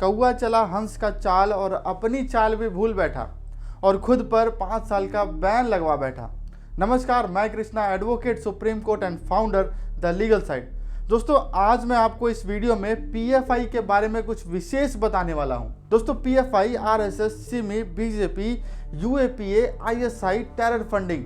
कौआ चला हंस का चाल और अपनी चाल भी भूल बैठा और खुद पर 5 साल का बैन लगवा बैठा। नमस्कार, मैं Krishna, advocate, supreme court and founder the legal side. दोस्तों, आज मैं आपको इस वीडियो में पीएफआई के बारे में कुछ विशेष बताने वाला हूं। दोस्तों, PFI, RSS, Simi, BJP, UAPA, ISI, terror funding,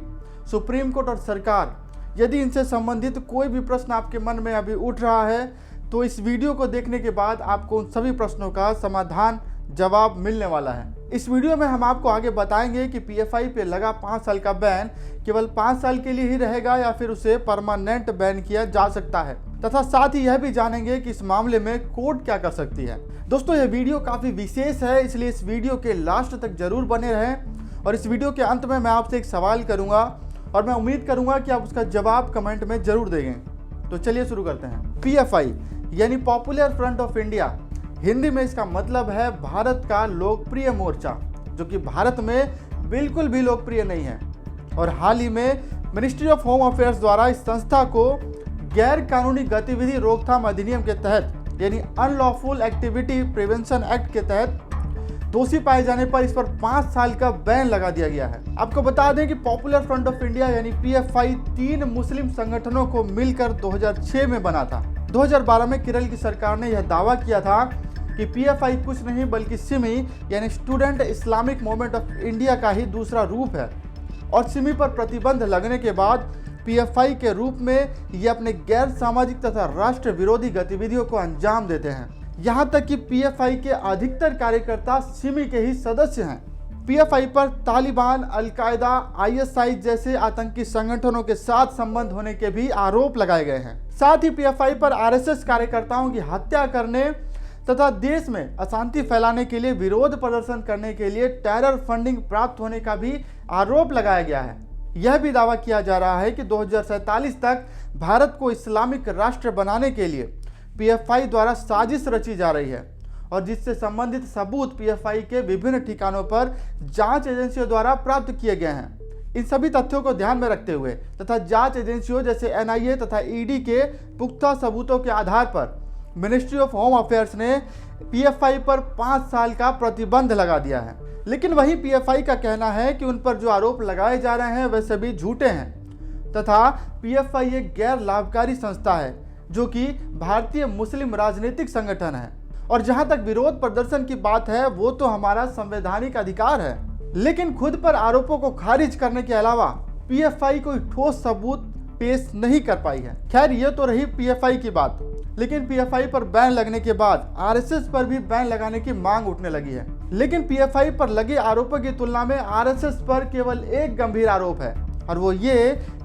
supreme court और सरकार, यदि इनसे संबंधित कोई भी प्रश्न आपके मन में अभी उठ रहा है तो इस वीडियो को देखने के बाद आपको उन सभी प्रश्नों का समाधान, जवाब मिलने वाला है। इस वीडियो में हम आपको आगे बताएंगे कि पीएफआई पे लगा 5 साल का बैन केवल 5 साल के लिए ही रहेगा या फिर उसे परमानेंट बैन किया जा सकता है, तथा साथ ही यह भी जानेंगे कि इस मामले में कोर्ट क्या कर सकती है। दोस्तों, यह वीडियो काफी विशेष है, इसलिए इस वीडियो के लास्ट तक जरूर बने रहें और इस वीडियो के अंत में मैं आपसे एक सवाल करूंगा और मैं उम्मीद करूंगा कि आप उसका जवाब कमेंट में जरूर देंगे। तो चलिए शुरू करते हैं। पीएफआई यानी popular front of India, Hindi में इसका मतलब है भारत का लोकप्रिय मोर्चा, जो कि भारत में बिल्कुल भी लोकप्रिय नहीं है। और हाल ही में मिनिस्ट्री ऑफ होम अफेयर्स द्वारा इस संस्था को गैर कानूनी गतिविधि रोकथाम अधिनियम के तहत यानी अनलॉफुल एक्टिविटी प्रिवेंशन एक्ट के तहत दोषी पाए जाने पर इस पर 5 साल का बैन लगा दिया गया है। आपको बता दें कि पॉपुलर फ्रंट ऑफ इंडिया यानी पीएफआई 3 मुस्लिम संगठनों को मिलकर 2006 में बना था। 2012 में केरल की सरकार ने यह दावा किया था कि पीएफआई कुछ नहीं बल्कि सिमी यानी student Islamic movement of India का ही दूसरा रूप है और सिमी पर प्रतिबंध लगने के बाद पीएफआई के रूप में ये अपने गैर सामाजिक तथा राष्ट्र विरोधी गतिविधियों को अंजाम देते हैं। यहाँ तक कि पीएफआई के अधिकतर कार्यकर्ता सिमी के ही सदस्य हैं। पीएफआई पर तालिबान, अलकायदा, आईएसआई जैसे आतंकी संगठनों के साथ संबंध होने के भी आरोप लगाए गए हैं। साथ ही पीएफआई पर आरएसएस कार्यकर्ताओं की हत्या करने तथा देश में अशांति फैलाने के लिए विरोध प्रदर्शन करने के लिए टेरर फंडिंग प्राप्त होने का भी आरोप लगाया गया है। यह भी दावा किया जा रहा है कि 2047 तक भारत को इस्लामिक राष्ट्र बनाने के लिए पीएफआई द्वारा साजिश रची जा रही है और जिससे संबंधित सबूत पीएफआई के विभिन्न ठिकानों पर जांच एजेंसियों द्वारा प्राप्त किए गए हैं। इन सभी तथ्यों को ध्यान में रखते हुए तथा जांच एजेंसियों जैसे एनआईए तथा ईडी के पुख्ता सबूतों के आधार पर मिनिस्ट्री ऑफ होम अफेयर्स ने पीएफआई पर 5 साल का प्रतिबंध लगा दिया है। लेकिन वही पीएफआई का कहना है कि उन पर जो आरोप लगाए जा रहे हैं वे सभी झूठे हैं तथा पीएफआई एक गैर लाभकारी संस्था है जो कि भारतीय मुस्लिम राजनीतिक संगठन है और जहां तक विरोध प्रदर्शन की बात है वो तो हमारा संवैधानिक अधिकार है। लेकिन खुद पर आरोपों को खारिज करने के अलावा पीएफआई कोई ठोस सबूत पेश नहीं कर पाई है। खैर, ये तो रही पीएफआई की बात, लेकिन पीएफआई पर बैन लगने के बाद आरएसएस पर भी बैन लगाने की मांग उठने लगी है। लेकिन पीएफआई पर लगे आरोपों की तुलना में आरएसएस पर केवल एक गंभीर आरोप है और वो ये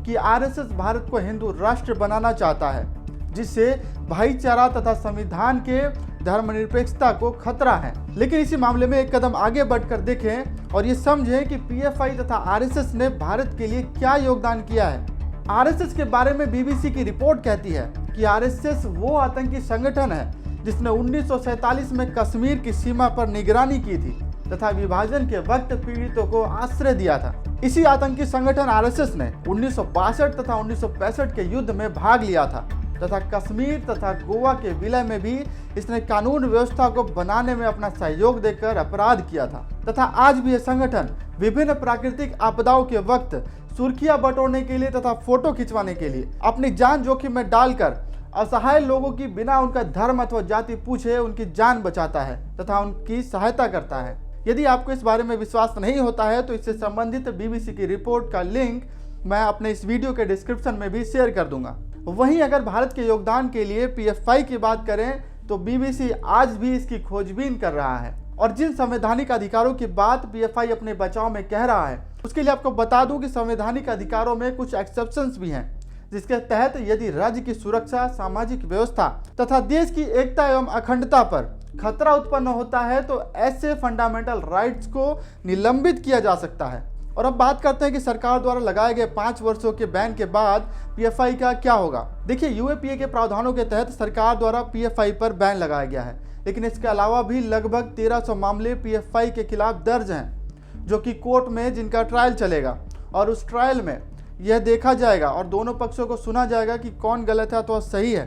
कि आरएसएस भारत को हिंदू राष्ट्र बनाना चाहता है, जिससे भाईचारा तथा संविधान के धर्मनिरपेक्षता को खतरा है। लेकिन इसी मामले में एक कदम आगे बढ़कर देखें और ये समझें कि पीएफआई तथा आरएसएस ने भारत के लिए क्या योगदान किया है। आरएसएस के बारे में बीबीसी की रिपोर्ट कहती है कि आरएसएस वो आतंकी संगठन है जिसने 1947 में कश्मीर की सीमा पर निगरानी की थी तथा विभाजन के वक्त पीड़ितों को आश्रय दिया था। इसी आतंकी संगठन आरएसएस ने 1962 तथा 1965 के युद्ध में भाग लिया था तथा कश्मीर तथा गोवा के विलय में भी इसने कानून व्यवस्था को बनाने में अपना सहयोग देकर अपराध किया था तथा आज भी यह संगठन विभिन्न प्राकृतिक आपदाओं के वक्त सुर्खियां बटोरने के लिए तथा फोटो खिंचवाने के लिए अपनी जान जोखिम में डालकर असहाय लोगों की बिना उनका धर्म अथवा जाति पूछे उनकी जान बचाता है तथा उनकी सहायता करता है। यदि आपको इस बारे में विश्वास नहीं होता है तो इससे संबंधित बीबीसी की रिपोर्ट का लिंक मैं अपने इस वीडियो के डिस्क्रिप्शन में भी शेयर कर दूंगा। वहीं अगर भारत के योगदान के लिए पीएफआई की बात करें तो बीबीसी आज भी इसकी खोजबीन कर रहा है और जिन संवैधानिक अधिकारों की बात पीएफआई अपने बचाव में कह रहा है उसके लिए आपको बता दूं कि संवैधानिक अधिकारों में कुछ एक्सेप्शंस भी हैं, जिसके तहत यदि राज्य की सुरक्षा, सामाजिक व्यवस्था तथा देश की एकता एवं अखंडता पर खतरा उत्पन्न होता है तो ऐसे फंडामेंटल राइट्स को निलंबित किया जा सकता है। और अब बात करते हैं कि सरकार द्वारा लगाए गए 5 वर्षों के बैन के बाद पीएफआई का क्या होगा। देखिए, यूएपीए के प्रावधानों के तहत सरकार द्वारा पीएफआई पर बैन लगाया गया है, लेकिन इसके अलावा भी लगभग 1300 मामले पीएफआई के खिलाफ दर्ज हैं जो कि कोर्ट में जिनका ट्रायल चलेगा और उस ट्रायल में यह देखा जाएगा और दोनों पक्षों को सुना जाएगा कि कौन गलत है अथवा सही है।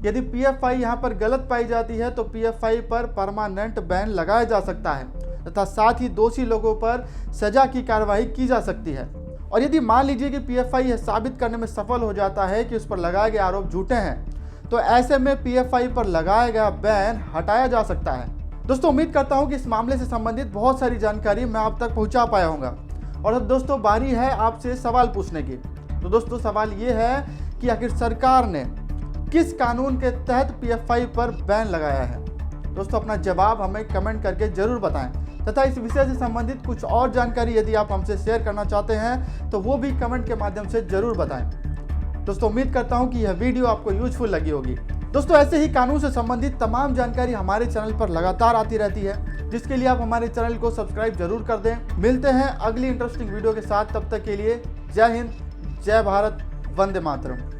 यदि पीएफआई यहाँ पर गलत पाई जाती है तो पीएफआई पर परमानेंट बैन लगाया जा सकता है तथा साथ ही दोषी लोगों पर सजा की कार्रवाई की जा सकती है। और यदि मान लीजिए कि पीएफआई यह साबित करने में सफल हो जाता है कि उस पर लगाए गए आरोप झूठे हैं, तो ऐसे में पीएफआई पर लगाया गया बैन हटाया जा सकता है। दोस्तों, उम्मीद करता हूं कि इस मामले से संबंधित बहुत सारी जानकारी मैं आप तक पहुंचा पाया होगा। और अब दोस्तों बारी है आपसे सवाल पूछने की। तो दोस्तों सवाल ये है कि आखिर सरकार ने किस कानून के तहत पीएफआई पर बैन लगाया है। दोस्तों अपना जवाब हमें कमेंट करके जरूर बताएं तथा इस विषय से संबंधित कुछ और जानकारी यदि आप हमसे शेयर करना चाहते हैं तो वो भी कमेंट के माध्यम से जरूर बताएं। दोस्तों उम्मीद करता हूं कि यह वीडियो आपको यूजफुल लगी होगी। दोस्तों ऐसे ही कानून से संबंधित तमाम जानकारी हमारे चैनल पर लगातार आती रहती है, जिसके लिए आप हमारे चैनल को सब्सक्राइब जरूर कर दें। मिलते हैं अगली इंटरेस्टिंग वीडियो के साथ, तब तक के लिए जय हिंद, जय भारत, वंदे मातरम।